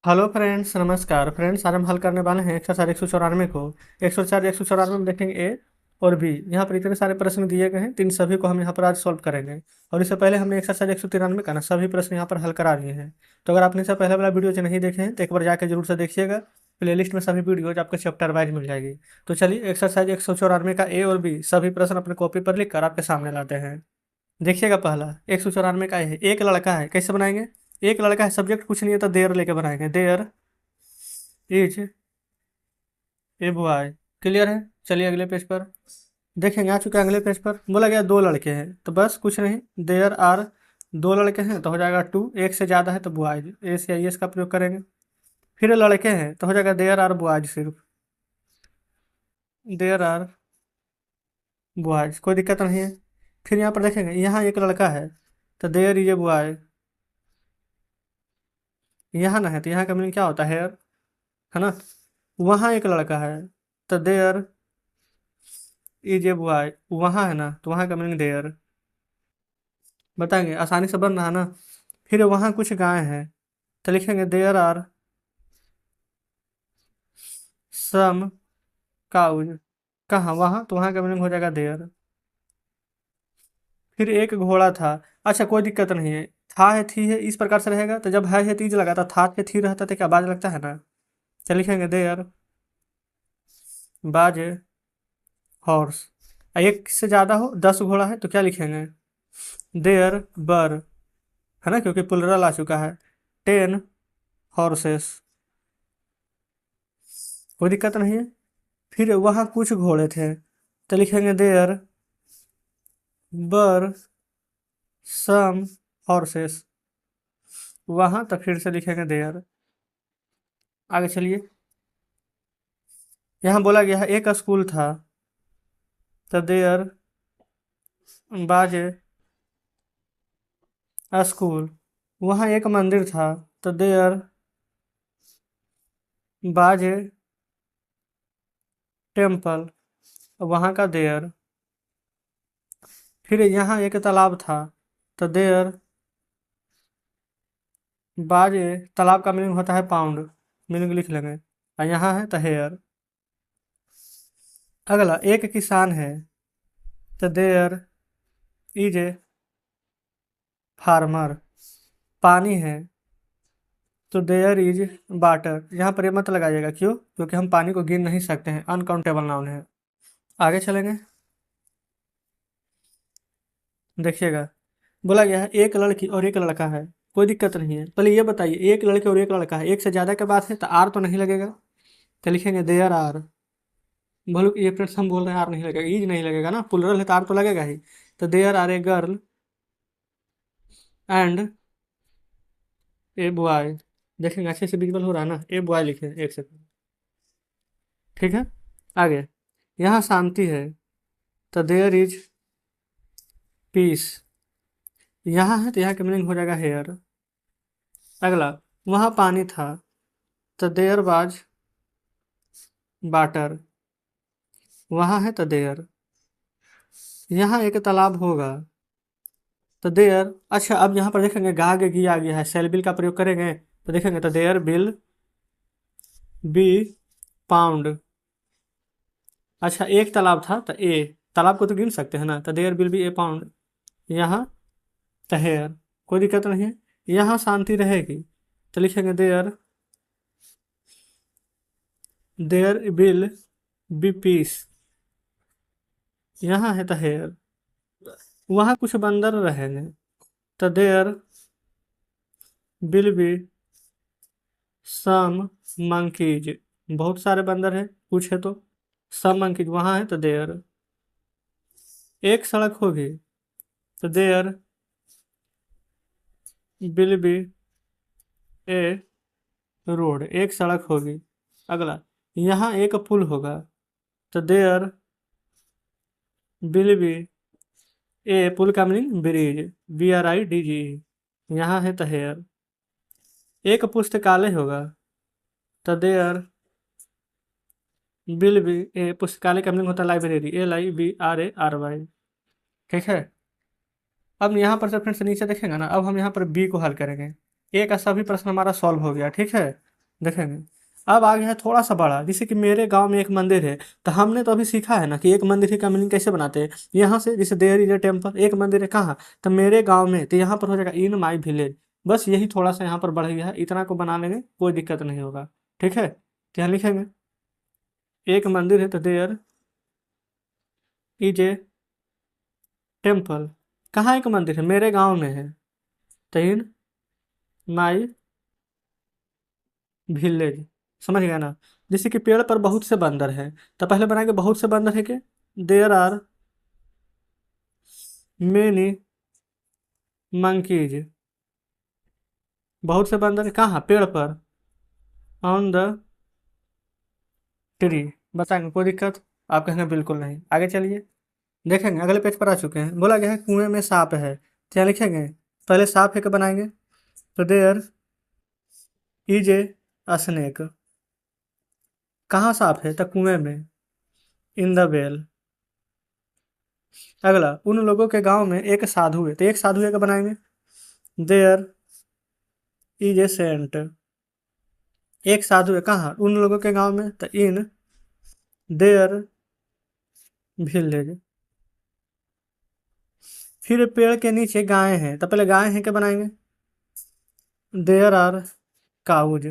Hello friends, नमस्कार friends. आज हम हल करने वाले हैं एक्सरसाइज 194 को। 104 194 में देखेंगे ए और बी। यहाँ पर इतने सारे प्रश्न दिए गए हैं, तो इन सभी को हम यहाँ पर आज सॉल्व करेंगे। और इससे पहले हमने एक्सरसाइज 193 का ना सभी प्रश्न यहाँ पर हल करा दिए हैं। तो अगर आपने इससे पहले वाला वीडियो जो नहीं देखे हैं तो एक बार जाकर जरूर से देखिएगा। प्लेलिस्ट में सभी वीडियोज आपको चैप्टर वाइज मिल जाएगी। तो चलिए एक्सरसाइज 194 का ए और बी सभी प्रश्न अपने कॉपी पर लिख कर आपके सामने लाते हैं। देखिएगा, पहला 194 का है। एक लड़का है, कैसे बनाएंगे? एक लड़का है, सब्जेक्ट कुछ नहीं है तो देयर लेके बनाएंगे। There is a boy. Clear है। चलिए अगले पेज पर देखेंगे। आ चुके हैं अगले पेज पर। बोला गया दो लड़के हैं, तो बस कुछ नहीं, देयर आर। दो लड़के हैं तो हो जाएगा टू। एक से ज़्यादा है तो बॉयज, एस या एस का प्रयोग करेंगे। फिर लड़के हैं तो हो जाएगा देयर आर बॉयज, सिर्फ देयर आर बॉयज, कोई दिक्कत नहीं है। फिर यहाँ पर देखेंगे, यहाँ एक लड़का है तो देयर इज ए बॉय। यहाँ ना है तो यहाँ का मीनिंग क्या होता है? हेयर, है ना। वहाँ एक लड़का है तो देयर इज ए बॉय। वहाँ है ना तो वहाँ का मीनिंग देयर। बताएंगे, आसानी से बन रहा ना। फिर वहाँ कुछ गाय हैं तो लिखेंगे देयर आर सम काउज। कहाँ? वहाँ, तो वहाँ का मीनिंग हो जाएगा देयर। फिर एक घोड़ा था। अच्छा, कोई दिक्कत नहीं है। था है थी है इस प्रकार से रहेगा, तो जब है तीज लगाता था के थी रहता तो क्या बाज लगता है ना। तो लिखेंगे देयर बाज हॉर्स। एक से ज़्यादा हो, 10 घोड़ा है तो क्या लिखेंगे? देयर बर, है ना, क्योंकि प्लुरल आ चुका है। 10 हॉर्सेस, कोई दिक्कत नहीं है। फिर वहाँ कुछ घोड़े थे तो लिखेंगे देयर बर सम हॉर्सेस। वहाँ तो फिर से लिखेंगे देयर। आगे चलिए। यहाँ बोला गया है एक स्कूल था तो देयर बाजे स्कूल। वहाँ एक मंदिर था तो देयर बाजे टेम्पल। वहाँ का देयर। फिर यहाँ एक तालाब था तो देयर बाजे, तालाब का मीनिंग होता है पाउंड, मीनिंग लिख लेंगे। और यहाँ है तो हेयर। अगला, एक किसान है तो देयर इज ए फार्मर। पानी है तो देयर इज वाटर। यहाँ पर ये मत लगाइएगा, क्यों? क्योंकि हम पानी को गिन नहीं सकते हैं, अनकाउंटेबल नाउन है। आगे चलेंगे। देखिएगा, बोला गया है एक लड़की और एक लड़का है। कोई दिक्कत नहीं है। पहले ये बताइए, एक लड़के और एक लड़का है, एक से ज़्यादा के बात है तो आर तो नहीं लगेगा। तो लिखेंगे देयर आर। बोलो ये फ्रेंड्स, हम बोल रहे हैं आर नहीं लगेगा, ईज नहीं लगेगा ना, प्लुरल है तो आर तो लगेगा ही। तो there are a girl and a boy. देखेंगे अच्छे से विजुअल हो रहा है ना। ए बॉय लिखे एक सेकंड, ठीक है। आगे, यहाँ शांति है तो देयर इज पीस। यहाँ है तो यहाँ का मीनिंग हो जाएगा हेयर। अगला, वहाँ पानी था तो देयर वाज वाटर। वहाँ है तो देयर। यहाँ एक तालाब होगा तो देयर। अच्छा, अब यहाँ पर देखेंगे गा गे गी आ गया है, सेल बिल का प्रयोग करेंगे तो देखेंगे तो देयर बिल बी पाउंड। अच्छा, एक तालाब था तो ए, तालाब को तो गिन सकते हैं ना, तो there bill be a pound. यहाँ तो हेयर, कोई दिक्कत नहीं है। यहाँ शांति रहेगी तो लिखेंगे there there will be peace. यहाँ है तो हेयर। वहाँ कुछ बंदर रहेंगे तो there will be some monkeys. बहुत सारे बंदर हैं, कुछ है तो सम मंकीज। वहाँ है तो देयर। एक सड़क होगी तो there will be a road. एक सड़क होगी। अगला, यहाँ एक पुल होगा तो देयर विल बी ए, पुल का मीनिंग ब्रिज, BRIDGE। यहाँ है तो हेयर। एक पुस्तकालय होगा तो देयर विल बी ए, पुस्तकालय का मीनिंग होता है लाइब्रेरी, LIBRARY, ठीक है। अब यहाँ पर से फ्रेंड्स नीचे देखेंगे ना, अब हम यहाँ पर बी को हल करेंगे। ए का सभी प्रश्न हमारा सॉल्व हो गया, ठीक है। देखेंगे। अब आ गया है थोड़ा सा बड़ा, जैसे कि मेरे गांव में एक मंदिर है। तो हमने तो अभी सीखा है ना कि एक मंदिर है का मीनिंग कैसे बनाते हैं। यहाँ से जैसे देयर इज ए टेम्पल, एक मंदिर है कहाँ, तो मेरे गांव में, तो यहाँ पर हो जाएगा इन माई विलेज। बस यही थोड़ा सा यहाँ पर बढ़ गया है, इतना को बना लेंगे कोई दिक्कत नहीं होगा। ठीक है, तो यहाँ लिखेंगे एक मंदिर है तो देयर इज ए टेम्पल। कहाँ एक मंदिर है, मेरे गांव में है, तो इन माई विलेज। समझ गया ना। जैसे कि पेड़ पर बहुत से बंदर हैं, तो पहले बनाएंगे बहुत से बंदर है के, देयर आर मेनी मंकीज। बहुत से बंदर कहाँ, पेड़ पर, ऑन द ट्री। बताएंगे कोई दिक्कत, आप कहेंगे बिल्कुल नहीं। आगे चलिए, देखेंगे अगले पेज पर आ चुके हैं। बोला गया है कुएं में सांप है, तो यहाँ लिखेंगे पहले सांप है के बनाएंगे, तो देयर इज ए स्नेक। कहाँ सांप है, तो कुएं में, इन द वेल। अगला, उन लोगों के गांव में एक साधु है, तो एक साधु है के बनाएंगे, देयर इज ए सेंट। एक साधु है कहाँ, उन लोगों के गांव में, तो इन देयर विलेज। फिर पेड़ के नीचे गाय हैं, तो पहले गाय हैं के बनाएंगे, देयर आर काउज।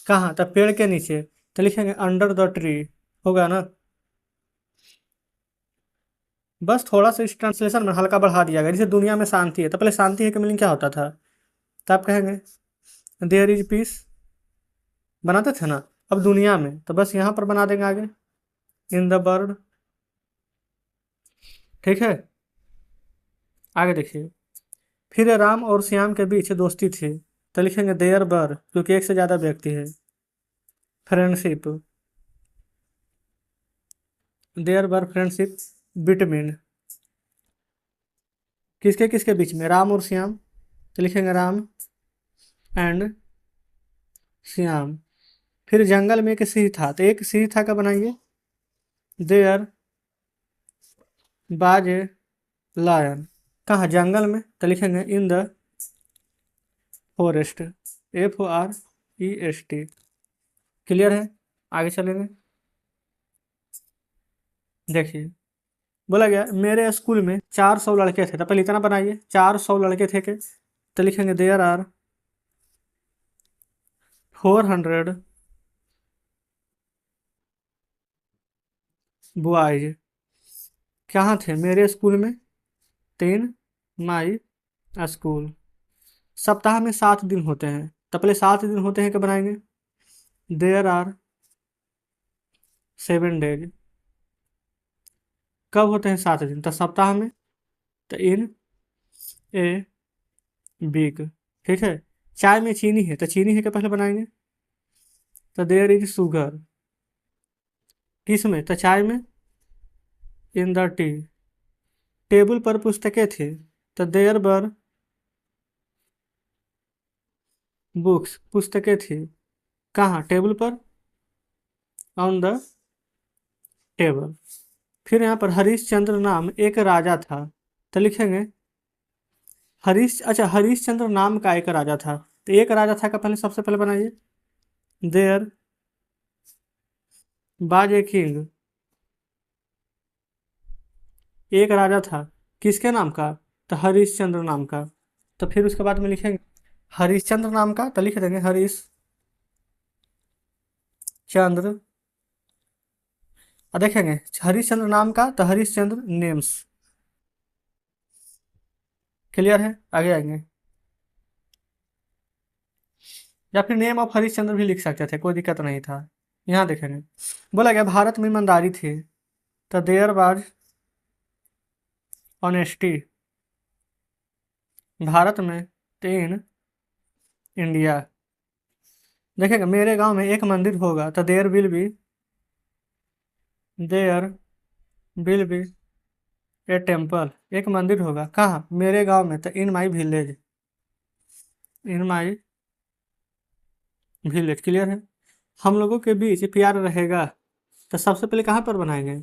कहाँ, तो पेड़ के नीचे, तो लिखेंगे अंडर द ट्री। होगा ना। बस थोड़ा सा इस ट्रांसलेशन में हल्का बढ़ा दिया गया, जैसे दुनिया में शांति है, तो पहले शांति है के मीनिंग क्या होता था, तो आप कहेंगे देयर इज पीस, बनाते थे ना। अब दुनिया में, तो बस यहाँ पर बना देंगे आगे, इन द बर्ड। ठीक है, आगे देखिए। फिर राम और श्याम के बीच दोस्ती थी, तो लिखेंगे देयर बर, क्योंकि एक से ज्यादा व्यक्ति है, फ्रेंडशिप। देयर बर फ्रेंडशिप बिटवीन, किसके किसके बीच में, राम और श्याम, तो लिखेंगे राम एंड श्याम। फिर जंगल में एक सिंह था, तो एक सिंह था का बनाएंगे, देयर बाज ए लायन। कहाँ, जंगल में, तो लिखेंगे in the forest, FOREST। Clear है, आगे चलेंगे। देखिए, बोला गया मेरे स्कूल में 400 लड़के थे, तो पहले इतना बनाइए, 400 लड़के थे के, तो लिखेंगे देयर आर 400 बॉयज। कहाँ थे, मेरे स्कूल में, 3 माई स्कूल। सप्ताह में 7 दिन होते हैं, तो पहले 7 दिन होते हैं कि बनाएंगे, देयर आर 7 डेज। कब होते हैं 7 दिन, तो सप्ताह में, तो इन ए वीक। ठीक है, चाय में चीनी है, तो चीनी है के पहले बनाएंगे, तो देयर इज शुगर। किस में, तो चाय में, इन द टी। टेबल पर पुस्तकें थी, तो देयर बर बुक्स, पुस्तकें थी। कहाँ, टेबल पर, ऑन द टेबल। फिर यहाँ पर हरिश्चंद्र नाम एक राजा था, तो लिखेंगे अच्छा हरिश्चंद्र नाम का एक राजा था, तो एक राजा था का पहले सबसे पहले बनाइए, देयर बाज ए किंग। एक राजा था, किसके नाम का, तो हरिश्चंद्र नाम का। तो फिर उसके बाद में लिखेंगे हरिश्चंद्र नाम का, तो लिख देंगे हरीश चंद्र। और देखेंगे हरिश्चंद्र नाम का, तो हरिश्चंद्र नेम्स। क्लियर है, आगे आएंगे। या फिर नेम ऑफ हरिश्चंद्र भी लिख सकते थे, कोई दिक्कत नहीं था। यहाँ देखेंगे, बोला गया भारत में ईमानदारी थी, तो देयर वाज ऑनेस्टी। भारत में, तीन इंडिया। देखेंगे मेरे गांव में एक मंदिर होगा, तो there will be a temple. एक मंदिर होगा कहाँ, मेरे गांव में, तो in my village, in my village. Clear है। हम लोगों के बीच प्यार रहेगा, तो सबसे पहले कहाँ पर बनाएंगे,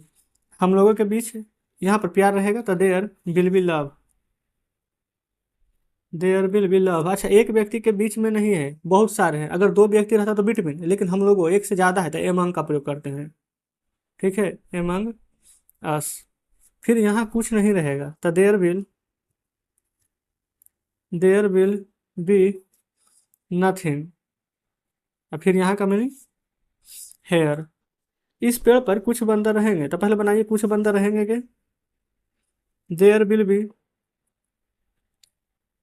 हम लोगों के बीच यहाँ पर प्यार रहेगा, तो there will be love. There will be love. अच्छा, एक व्यक्ति के बीच में नहीं है, बहुत सारे हैं। अगर दो व्यक्ति रहता तो बिटवीन, लेकिन हम लोग एक से ज्यादा है तो एमंग का प्रयोग करते हैं। ठीक है, एमंग अस। फिर यहाँ कुछ नहीं रहेगा तो देयर विल बी नथिंग। और फिर यहाँ का मीनिंग हेयर। इस पेड़ पर कुछ बंदर रहेंगे, तो पहले बनाइए कुछ बंदर रहेंगे के। There will be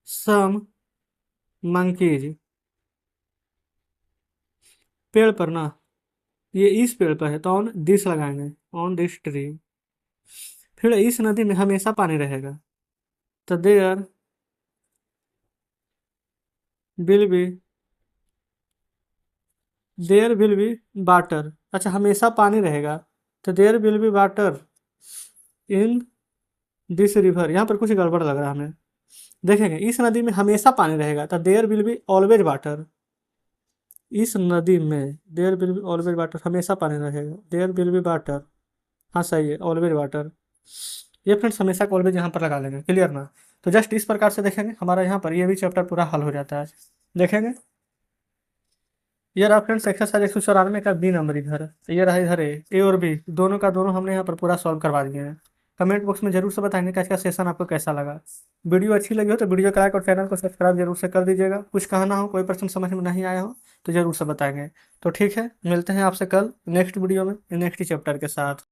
some monkeys. पेड़ पर ना, ये इस पेड़ पर है तो ऑन दिस लगाएंगे, ऑन दिस ट्री। फिर इस नदी में हमेशा पानी रहेगा तो will be there will be water. अच्छा, हमेशा पानी रहेगा तो there will be water in this river. यहाँ पर कुछ गड़बड़ लग रहा है हमें। देखेंगे, इस नदी में हमेशा पानी रहेगा तो there will be always water. इस नदी में there will be always water, हमेशा पानी रहेगा, देयर विल बी वाटर। हाँ सही है, ऑलवेज वाटर। ये फ्रेंड्स हमेशा का ऑलवेज यहाँ पर लगा लेंगे, क्लियर ना। तो जस्ट इस प्रकार से देखेंगे, हमारा यहाँ पर ये भी चैप्टर पूरा हल हो जाता है। देखेंगे, ये रहा फ्रेंड्स एक्सरसाइज 194 का बी नंबर इधर। ये रहा इधर ए और बी, दोनों का दोनों हमने यहाँ पर पूरा सॉल्व करवा दिए हैं। कमेंट बॉक्स में जरूर से बताएंगे कि आज का सेशन आपको कैसा लगा। वीडियो अच्छी लगी हो तो वीडियो को लाइक और चैनल को सब्सक्राइब जरूर से कर दीजिएगा। कुछ कहना हो, कोई प्रश्न समझ में नहीं आया हो तो जरूर से बताएंगे। तो ठीक है, मिलते हैं आपसे कल नेक्स्ट वीडियो में नेक्स्ट चैप्टर के साथ।